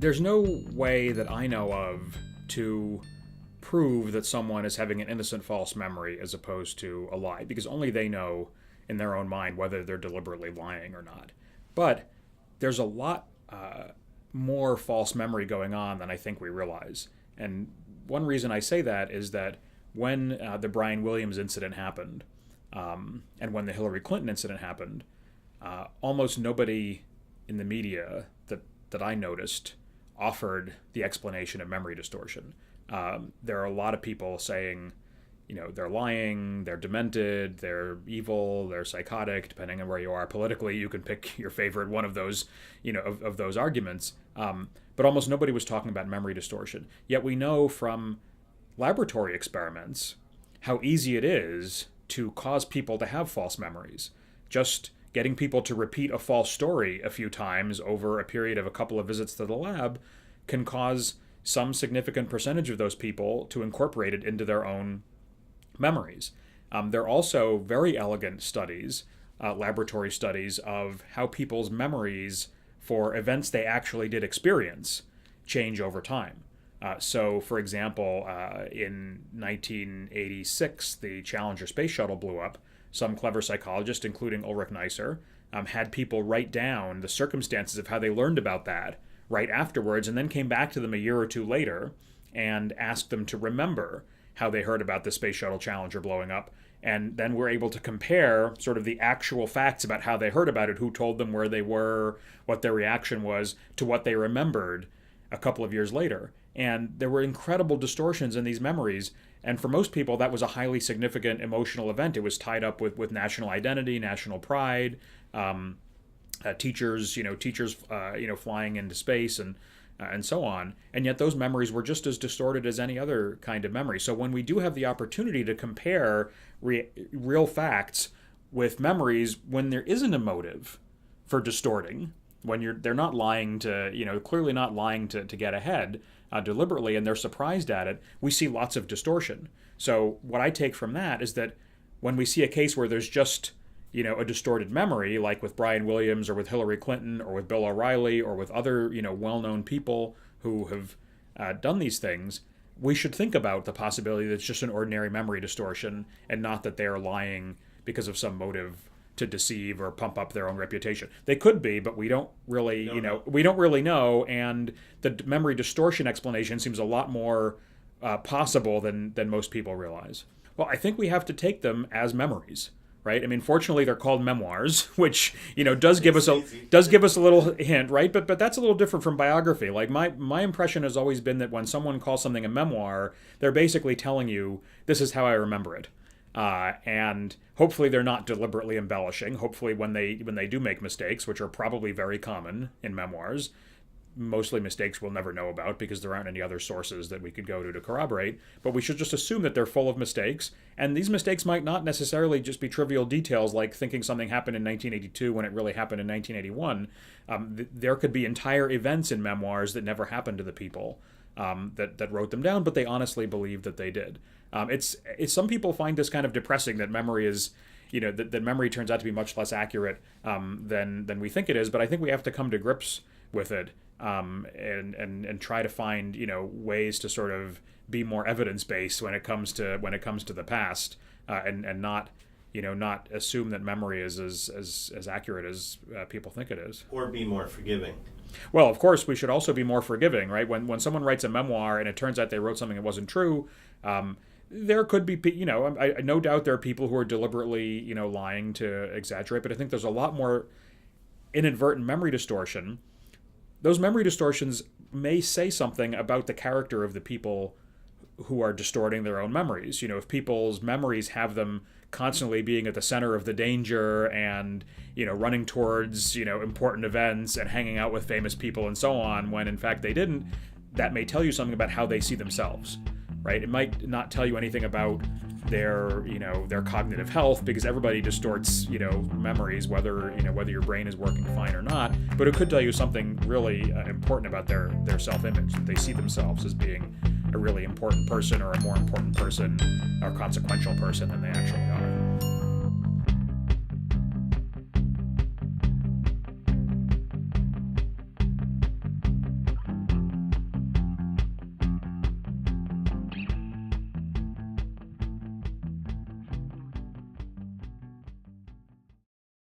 there's no way that I know of to prove that someone is having an innocent false memory as opposed to a lie, because only they know in their own mind whether they're deliberately lying or not. But there's a lot more false memory going on than I think we realize. And one reason I say that is that when the Brian Williams incident happened, and when the Hillary Clinton incident happened, almost nobody in the media that I noticed offered the explanation of memory distortion. There are a lot of people saying, they're lying, they're demented, they're evil, they're psychotic. Depending on where you are politically, you can pick your favorite one of those, of those arguments. But almost nobody was talking about memory distortion. Yet we know from laboratory experiments how easy it is to cause people to have false memories. Just getting people to repeat a false story a few times over a period of a couple of visits to the lab can cause some significant percentage of those people to incorporate it into their own memories. There are also very elegant studies, laboratory studies, of how people's memories for events they actually did experience change over time. So, for example, in 1986, the Challenger space shuttle blew up. Some clever psychologist, including Ulrich Neisser, had people write down the circumstances of how they learned about that right afterwards, and then came back to them a year or two later and asked them to remember how they heard about the Space Shuttle Challenger blowing up. And then we're able to compare sort of the actual facts about how they heard about it, who told them where they were, what their reaction was, to what they remembered a couple of years later. And there were incredible distortions in these memories. And for most people, that was a highly significant emotional event. It was tied up with national identity, national pride, teachers flying into space and so on. And yet those memories were just as distorted as any other kind of memory. So when we do have the opportunity to compare real facts with memories, when there isn't a motive for distorting, when they're not lying to, clearly not lying to get ahead deliberately, and they're surprised at it, we see lots of distortion. So what I take from that is that when we see a case where there's just a distorted memory, like with Brian Williams or with Hillary Clinton or with Bill O'Reilly or with other, well-known people who have done these things, we should think about the possibility that it's just an ordinary memory distortion and not that they are lying because of some motive to deceive or pump up their own reputation. They could be, but we don't really, we don't really know. And the memory distortion explanation seems a lot more possible than most people realize. Well, I think we have to take them as memories. Right. I mean, fortunately, they're called memoirs, which does give us a little hint, right? But that's a little different from biography. Like my impression has always been that when someone calls something a memoir, they're basically telling you this is how I remember it, and hopefully they're not deliberately embellishing. Hopefully, when they do make mistakes, which are probably very common in memoirs, mostly mistakes we'll never know about because there aren't any other sources that we could go to corroborate, but we should just assume that they're full of mistakes, and these mistakes might not necessarily just be trivial details like thinking something happened in 1982 when it really happened in 1981. There could be entire events in memoirs that never happened to the people that wrote them down, but they honestly believed that they did. It's some people find this kind of depressing, that memory is that memory turns out to be much less accurate than we think it is, but I think we have to come to grips with it. And try to find ways to sort of be more evidence-based when it comes to the past, and not assume that memory is as accurate as people think it is. Or be more forgiving. Well, of course, we should also be more forgiving, right? When someone writes a memoir and it turns out they wrote something that wasn't true, there could be I no doubt there are people who are deliberately lying to exaggerate, but I think there's a lot more inadvertent memory distortion. Those memory distortions may say something about the character of the people who are distorting their own memories. If people's memories have them constantly being at the center of the danger and, running towards, important events and hanging out with famous people and so on, when in fact they didn't, that may tell you something about how they see themselves, right? It might not tell you anything about their cognitive health, because everybody distorts, memories, whether your brain is working fine or not, but it could tell you something really important about their self-image, that they see themselves as being a really important person or a more important person or consequential person than they actually are.